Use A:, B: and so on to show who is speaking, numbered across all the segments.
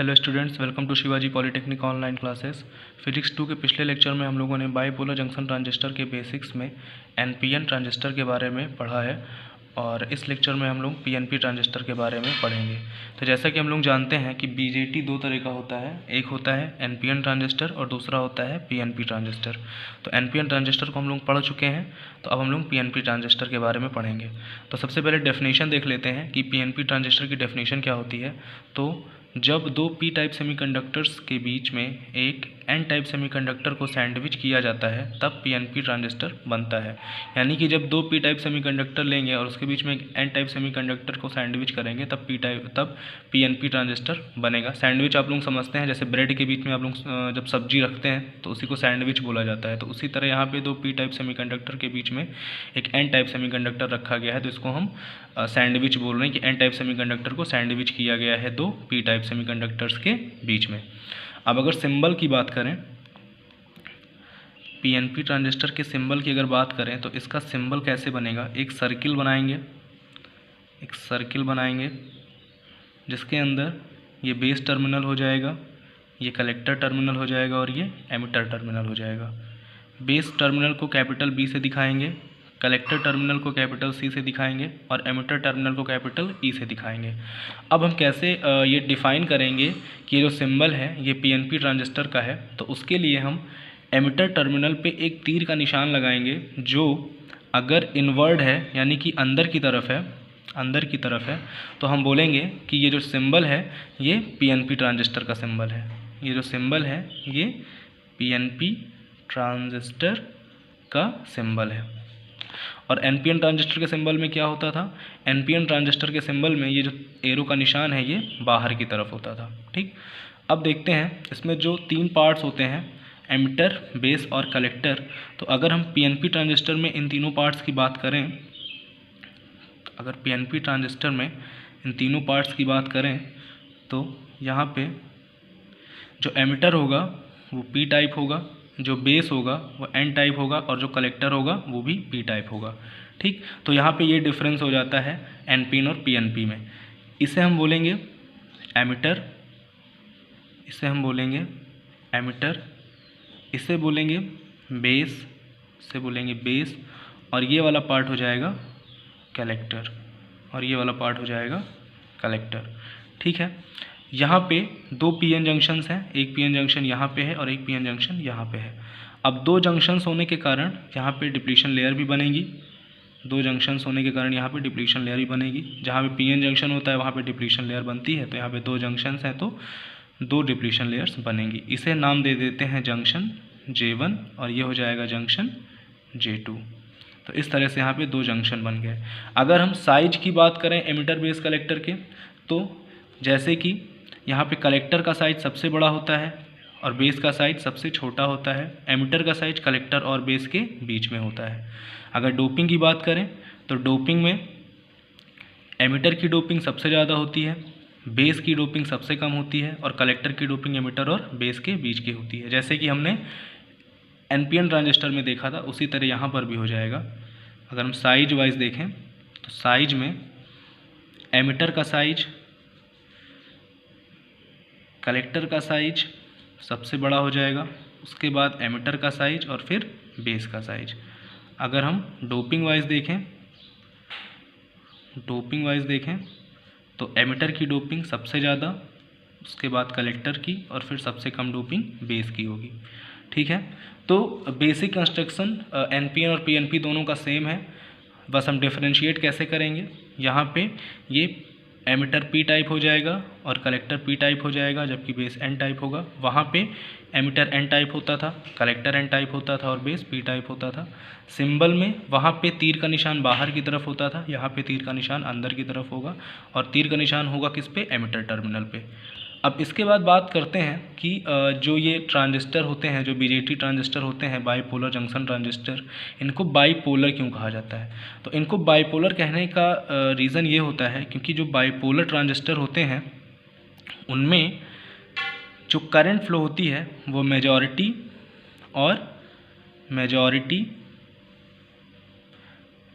A: Hello students, welcome to Shivaji polytechnic online classes. Physics 2 के पिछले lecture में हम लोगों ने बाईपोलर जंक्शन ट्रांजिस्टर के बेसिक्स में एनपीएन ट्रांजिस्टर के बारे में पढ़ा है और इस लेक्चर में हम लोग पीएनपी ट्रांजिस्टर के बारे में पढ़ेंगे। तो जैसा कि हम लोग जानते हैं कि बीजेटी दो तरह का होता है, एक होता है एनपीएन ट्रांजिस्टर और दूसरा होता है पीएनपी ट्रांजिस्टर। तो एनपीएन ट्रांजिस्टर को हम लोग पढ़ चुके हैं, तो अब हम लोग पीएनपी ट्रांजिस्टर के बारे में पढ़ेंगे। तो सबसे पहले डेफिनेशन देख लेते हैं कि पीएनपी ट्रांजिस्टर की डेफिनेशन क्या होती है। तो जब दो पी टाइप सेमीकंडक्टर्स के बीच में एक एन टाइप सेमीकंडक्टर को सैंडविच किया जाता है तब पीएनपी ट्रांजिस्टर बनता है। यानी कि जब दो पी टाइप सेमीकंडक्टर लेंगे और उसके बीच में एक एन टाइप सेमीकंडक्टर को सैंडविच करेंगे तब पीएनपी ट्रांजिस्टर बनेगा। सैंडविच आप लोग समझते हैं, जैसे ब्रेड के बीच में आप लोग जब सब्जी रखते हैं तो उसी को सैंडविच बोला जाता है। तो उसी तरह यहाँ पे दो पी टाइप सेमीकंडक्टर के बीच में एक एन टाइप सेमीकंडक्टर रखा गया है, तो इसको हम सैंडविच बोल रहे हैं कि एन टाइप सेमीकंडक्टर को सैंडविच किया गया है दो पी टाइप सेमीकंडक्टर्स के बीच में। अब अगर सिंबल की बात करें, पीएनपी ट्रांजिस्टर के सिंबल की अगर बात करें तो इसका सिंबल कैसे बनेगा। एक सर्किल बनाएंगे जिसके अंदर ये बेस टर्मिनल हो जाएगा, ये कलेक्टर टर्मिनल हो जाएगा और ये एमिटर टर्मिनल हो जाएगा। बेस टर्मिनल को कैपिटल बी से दिखाएंगे, कलेक्टर टर्मिनल को कैपिटल सी से दिखाएंगे और एमिटर टर्मिनल को कैपिटल ई से दिखाएंगे। अब हम कैसे ये डिफ़ाइन करेंगे कि ये जो सिंबल है ये पीएनपी ट्रांजिस्टर का है। तो उसके लिए हम एमिटर टर्मिनल पे एक तीर का निशान लगाएंगे जो अगर इनवर्ड है यानी कि अंदर की तरफ है तो हम बोलेंगे कि ये जो सिंबल है ये पीएनपी ट्रांजिस्टर का सिंबल है। ये जो सिंबल है ये पीएनपी ट्रांजिस्टर का सिंबल है। और एनपीएन ट्रांजिस्टर के सिंबल में क्या होता था, एनपीएन ट्रांजिस्टर के सिंबल में ये जो एरो का निशान है ये बाहर की तरफ होता था। ठीक, अब देखते हैं इसमें जो तीन पार्ट्स होते हैं, एमिटर, बेस और कलेक्टर। तो अगर हम पीएनपी ट्रांजिस्टर में इन तीनों पार्ट्स की बात करें, अगर पीएनपी ट्रांजिस्टर में इन तीनों पार्ट्स की बात करें तो यहाँ पे जो एमिटर होगा वो पी टाइप होगा, जो बेस होगा वो एन टाइप होगा और जो कलेक्टर होगा वो भी पी टाइप होगा। ठीक, तो यहाँ पे ये डिफरेंस हो जाता है एनपीएन और पीएनपी में। इसे हम बोलेंगे एमिटर, इसे हम बोलेंगे एमिटर, इसे बोलेंगे बेस, इसे बोलेंगे बेस और ये वाला पार्ट हो जाएगा कलेक्टर और ये वाला पार्ट हो जाएगा कलेक्टर। ठीक है, यहाँ पे दो पीएन जंक्शंस हैं, एक पीएन जंक्शन यहाँ पे है और एक पीएन जंक्शन यहाँ पे है। अब दो जंक्शंस होने के कारण यहाँ पे डिप्लीशन लेयर भी बनेगी, दो जंक्शंस होने के कारण यहाँ पे डिप्लीशन लेयर भी बनेगी। जहाँ पे पीएन जंक्शन होता है वहाँ पे डिप्लीशन लेयर बनती है, तो यहाँ पे दो जंक्शंस हैं तो दो डिप्लीशन लेयर्स बनेंगी। इसे नाम दे देते हैं जंक्शन J1 और ये हो जाएगा जंक्शन J2। तो इस तरह से यहाँ पे दो जंक्शन बन गए। अगर हम साइज की बात करें एमिटर बेस कलेक्टर के, तो जैसे कि यहाँ पे कलेक्टर का साइज सबसे बड़ा होता है और बेस का साइज सबसे छोटा होता है। एमिटर का साइज कलेक्टर और बेस के बीच में होता है। अगर डोपिंग की बात करें तो डोपिंग में एमिटर की डोपिंग सबसे ज़्यादा होती है, बेस की डोपिंग सबसे कम होती है और कलेक्टर की डोपिंग एमिटर और बेस के बीच की होती है। जैसे कि हमने एनपीएन ट्रांजिस्टर में देखा था उसी तरह यहाँ पर भी हो जाएगा। अगर हम साइज वाइज देखें तो साइज में एमिटर का साइज, कलेक्टर का साइज सबसे बड़ा हो जाएगा, उसके बाद एमिटर का साइज और फिर बेस का साइज। अगर हम डोपिंग वाइज देखें तो एमिटर की डोपिंग सबसे ज़्यादा, उसके बाद कलेक्टर की और फिर सबसे कम डोपिंग बेस की होगी। ठीक है, तो बेसिक कंस्ट्रक्शन एनपीएन और पीएनपी दोनों का सेम है, बस हम डिफरेंशिएट कैसे करेंगे। यहाँ पे ये एमिटर पी टाइप हो जाएगा और कलेक्टर पी टाइप हो जाएगा, जबकि बेस एन टाइप होगा। वहाँ पे एमिटर एन टाइप होता था, कलेक्टर एन टाइप होता था और बेस पी टाइप होता था। सिंबल में वहाँ पे तीर का निशान बाहर की तरफ होता था, यहाँ पे तीर का निशान अंदर की तरफ होगा और तीर का निशान होगा किस पे, एमिटर टर्मिनल पे। अब इसके बाद बात करते हैं कि जो ये ट्रांजिस्टर होते हैं, जो बीजेटी ट्रांजिस्टर होते हैं, बाईपोलर जंक्शन ट्रांजिस्टर, इनको बाईपोलर क्यों कहा जाता है। तो इनको बाईपोलर कहने का रीज़न ये होता है क्योंकि जो बाईपोलर ट्रांजिस्टर होते हैं उनमें जो करंट फ्लो होती है वो majority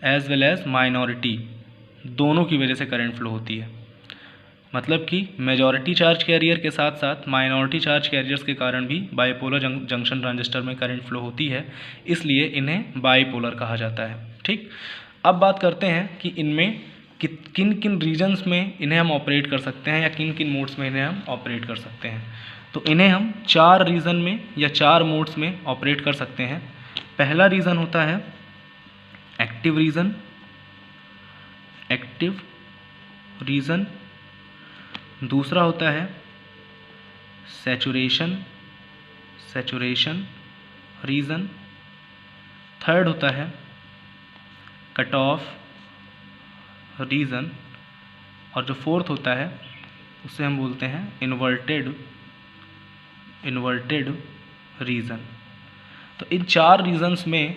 A: as well as minority दोनों की वजह से करंट फ्लो होती है। मतलब कि मेजॉरिटी चार्ज कैरियर के साथ साथ माइनॉरिटी चार्ज कैरियर्स के कारण भी बाईपोलर जंक्शन ट्रांजिस्टर में करंट फ्लो होती है, इसलिए इन्हें बाईपोलर कहा जाता है। ठीक, अब बात करते हैं कि इनमें किन किन रीजन्स में इन्हें हम ऑपरेट कर सकते हैं या किन किन मोड्स में इन्हें हम ऑपरेट कर सकते हैं। तो इन्हें हम 4 रीजन में या 4 मोड्स में ऑपरेट कर सकते हैं। पहला रीजन होता है एक्टिव रीजन, दूसरा होता है सैचुरेशन रीजन, थर्ड होता है कट ऑफ रीजन, और जो फोर्थ होता है उसे हम बोलते हैं इन्वर्टेड रीजन। तो इन 4 रीजन्स में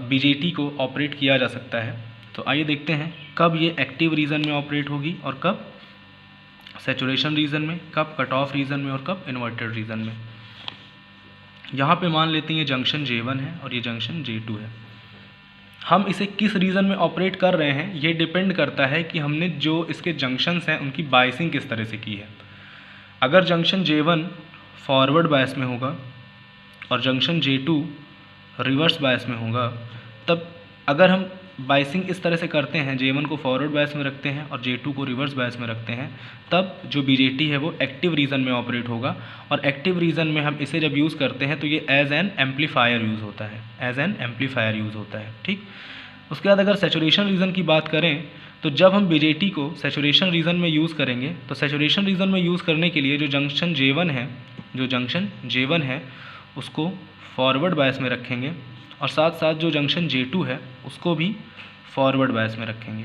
A: बीजेटी को ऑपरेट किया जा सकता है। तो आइए देखते हैं कब ये एक्टिव रीजन में ऑपरेट होगी और कब सैचुरेशन रीजन में, कब कट ऑफ रीजन में और कब इन्वर्टेड रीजन में। यहाँ पे मान लेते हैं ये जंक्शन J1 है और ये जंक्शन J2 है। हम इसे किस रीजन में ऑपरेट कर रहे हैं ये डिपेंड करता है कि हमने जो इसके जंक्शंस हैं उनकी बायसिंग किस तरह से की है। अगर जंक्शन J1 फॉरवर्ड बायस में होगा और जंक्शन J2 रिवर्स बायस में होगा, तब अगर हम बायसिंग इस तरह से करते हैं, J1 को फॉरवर्ड बायस में रखते हैं और J2 को रिवर्स बायस में रखते हैं, तब जो BJT है वो एक्टिव रीजन में ऑपरेट होगा। और एक्टिव रीजन में हम इसे जब यूज़ करते हैं तो ये एज एन एम्पलीफायर यूज़ होता है, ठीक। उसके बाद अगर सैचुरेशन रीजन की बात करें तो जब हम BJT को सैचुरेशन रीजन में यूज़ करेंगे तो सैचुरेशन रीजन में यूज़ करने के लिए जो जंक्शन J1 है उसको फॉरवर्ड बायस में रखेंगे और साथ साथ जो जंक्शन J2 है उसको भी फॉरवर्ड बायस में रखेंगे।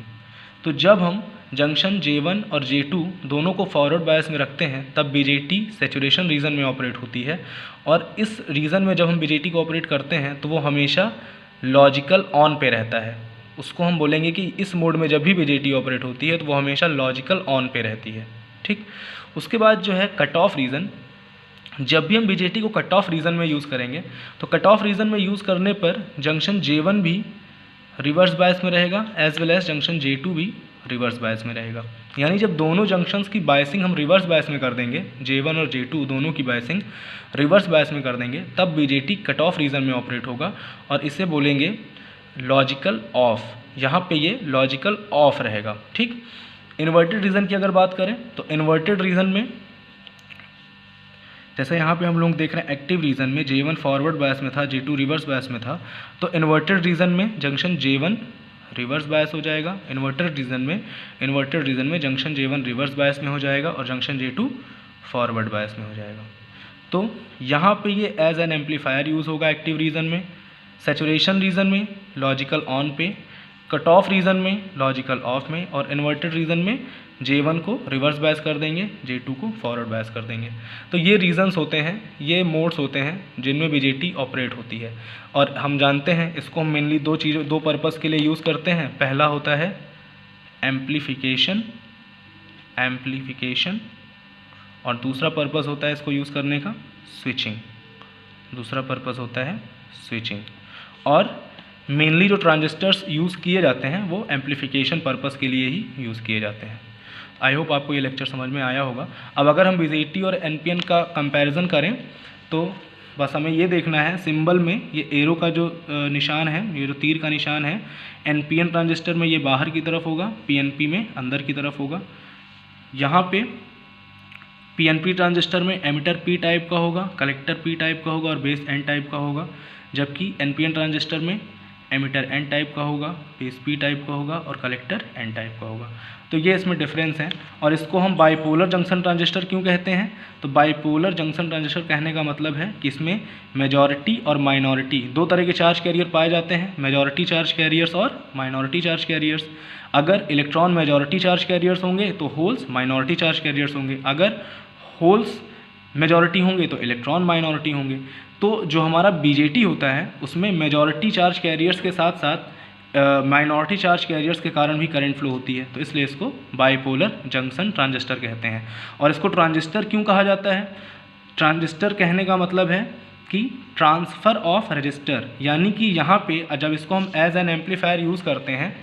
A: तो जब हम जंक्शन J1 और J2 दोनों को फॉरवर्ड बायस में रखते हैं तब BJT सैचुरेशन रीजन में ऑपरेट होती है। और इस रीजन में जब हम BJT को ऑपरेट करते हैं तो वो हमेशा लॉजिकल ऑन पे रहता है। उसको हम बोलेंगे कि इस मोड में जब भी BJT ऑपरेट होती है तो वो हमेशा लॉजिकल ऑन पे रहती है, ठीक। उसके बाद जो है कट ऑफ रीजन, जब भी हम BJT को कट ऑफ रीजन में यूज़ करेंगे तो कट ऑफ रीजन में यूज़ करने पर जंक्शन J1 भी रिवर्स बायस में रहेगा as well as junction J2 भी रिवर्स बायस में रहेगा। यानी जब दोनों जंक्शंस की बायसिंग हम रिवर्स बायस में कर देंगे, J1 और J2 दोनों की बायसिंग रिवर्स बायस में कर देंगे, तब BJT कट ऑफ रीजन में ऑपरेट होगा और इसे बोलेंगे लॉजिकल ऑफ। यहाँ पे ये लॉजिकल ऑफ रहेगा, ठीक। इन्वर्टेड रीजन की अगर बात करें तो इन्वर्टेड रीजन में जैसे यहाँ पे हम लोग देख रहे हैं एक्टिव रीजन में J1 फॉरवर्ड बायस में था, J2 रिवर्स बायस में था, तो इन्वर्टेड रीजन में जंक्शन J1 रिवर्स बायस हो जाएगा। इन्वर्टेड रीजन में जंक्शन J1 रिवर्स बायस में हो जाएगा और जंक्शन J2 फॉरवर्ड बायस में हो जाएगा। तो यहाँ पे ये एज एन एम्पलीफायर यूज़ होगा एक्टिव रीजन में, सैचुरेशन रीजन में लॉजिकल ऑन पे, कट ऑफ रीजन में लॉजिकल ऑफ में, और इन्वर्टेड रीजन में J1 को रिवर्स बायस कर देंगे, J2 को फॉरवर्ड बायस कर देंगे। तो ये रीजन्स होते हैं, ये मोड्स होते हैं जिनमें BJT ऑपरेट होती है। और हम जानते हैं इसको हम मेनली दो पर्पज़ के लिए यूज़ करते हैं। पहला होता है एम्प्लीफिकेशन और दूसरा पर्पज़ होता है इसको यूज़ करने का स्विचिंग। और मेनली जो ट्रांजिस्टर्स यूज़ किए जाते हैं वो एम्प्लीफिकेशन पर्पज़ के लिए ही यूज़ किए जाते हैं। आई होप आपको ये लेक्चर समझ में आया होगा। अब अगर हम BJT और NPN का कंपैरिजन करें तो बस हमें ये देखना है सिंबल में ये एरो का जो निशान है, ये जो तीर का निशान है, NPN ट्रांजिस्टर में ये बाहर की तरफ होगा, PNP में अंदर की तरफ होगा। यहाँ पे PNP ट्रांजिस्टर में एमिटर P टाइप का होगा, कलेक्टर P टाइप का होगा और बेस N टाइप का होगा, जबकि NPN ट्रांजिस्टर में एमिटर N टाइप का होगा, बेस P टाइप का होगा और कलेक्टर N टाइप का होगा। तो ये इसमें डिफरेंस है। और इसको हम बाइपोलर जंक्शन ट्रांजिस्टर क्यों कहते हैं? तो बाइपोलर जंक्शन ट्रांजिस्टर कहने का मतलब है कि इसमें मेजॉरिटी और माइनॉरिटी दो तरह के चार्ज कैरियर पाए जाते हैं, मेजॉरिटी चार्ज कैरियर्स और माइनॉरिटी चार्ज कैरियर्स। अगर इलेक्ट्रॉन मेजॉरिटी चार्ज कैरियर्स होंगे तो होल्स माइनॉरिटी चार्ज कैरियर्स होंगे, अगर होल्स मेजॉरिटी होंगे तो इलेक्ट्रॉन माइनॉरिटी होंगे। तो जो हमारा BJT होता है उसमें मेजॉरिटी चार्ज कैरियर्स के साथ साथ माइनॉरिटी चार्ज कैरियर्स के कारण भी करंट फ्लो होती है, तो इसलिए इसको बाइपोलर जंक्शन ट्रांजिस्टर कहते हैं। और इसको ट्रांजिस्टर क्यों कहा जाता है? ट्रांजिस्टर कहने का मतलब है कि ट्रांसफ़र ऑफ रजिस्टर, यानी कि यहाँ पे जब इसको हम एज एन एम्पलीफायर यूज़ करते हैं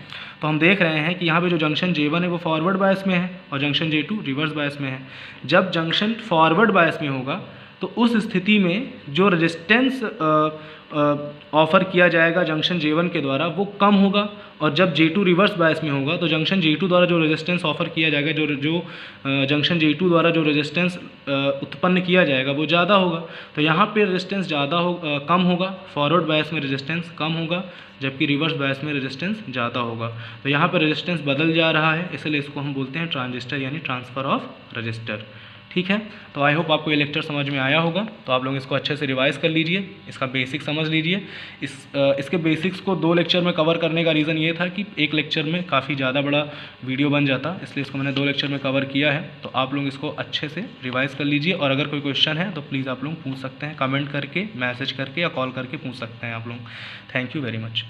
A: तो हम देख रहे हैं कि यहाँ पे जो जंक्शन J1 है वो फॉरवर्ड बायस में है और जंक्शन J2 रिवर्स बायस में है। जब जंक्शन फॉरवर्ड बायस में होगा तो उस स्थिति में जो रेजिस्टेंस ऑफर किया जाएगा जंक्शन J1 के द्वारा वो कम होगा, और जब J2 रिवर्स बायस में होगा तो जंक्शन J2 द्वारा जो रेजिस्टेंस ऑफर किया जाएगा, जो जंक्शन J2 द्वारा जो रेजिस्टेंस उत्पन्न किया जाएगा वो ज़्यादा होगा। तो यहाँ पे रेजिस्टेंस कम होगा, फॉरवर्ड बायस में रेजिस्टेंस कम होगा, जबकि रिवर्स बायस में रेजिस्टेंस ज़्यादा होगा। तो यहाँ पर रेजिस्टेंस बदल जा रहा है, इसलिए इसको हम बोलते हैं ट्रांजिस्टर यानी ट्रांसफ़र ऑफ रजिस्टर। ठीक है, तो आई होप आपको ये लेक्चर समझ में आया होगा। तो आप लोग इसको अच्छे से रिवाइज़ कर लीजिए, इसका बेसिक समझ लीजिए। इसके बेसिक्स को 2 लेक्चर में कवर करने का रीज़न ये था कि एक लेक्चर में काफ़ी ज़्यादा बड़ा वीडियो बन जाता, इसलिए इसको मैंने 2 लेक्चर में कवर किया है। तो आप लोग इसको अच्छे से रिवाइज़ कर लीजिए, और अगर कोई क्वेश्चन है तो प्लीज़ आप लोग पूछ सकते हैं, कमेंट करके, मैसेज करके या कॉल करके पूछ सकते हैं आप लोग। Thank you very much.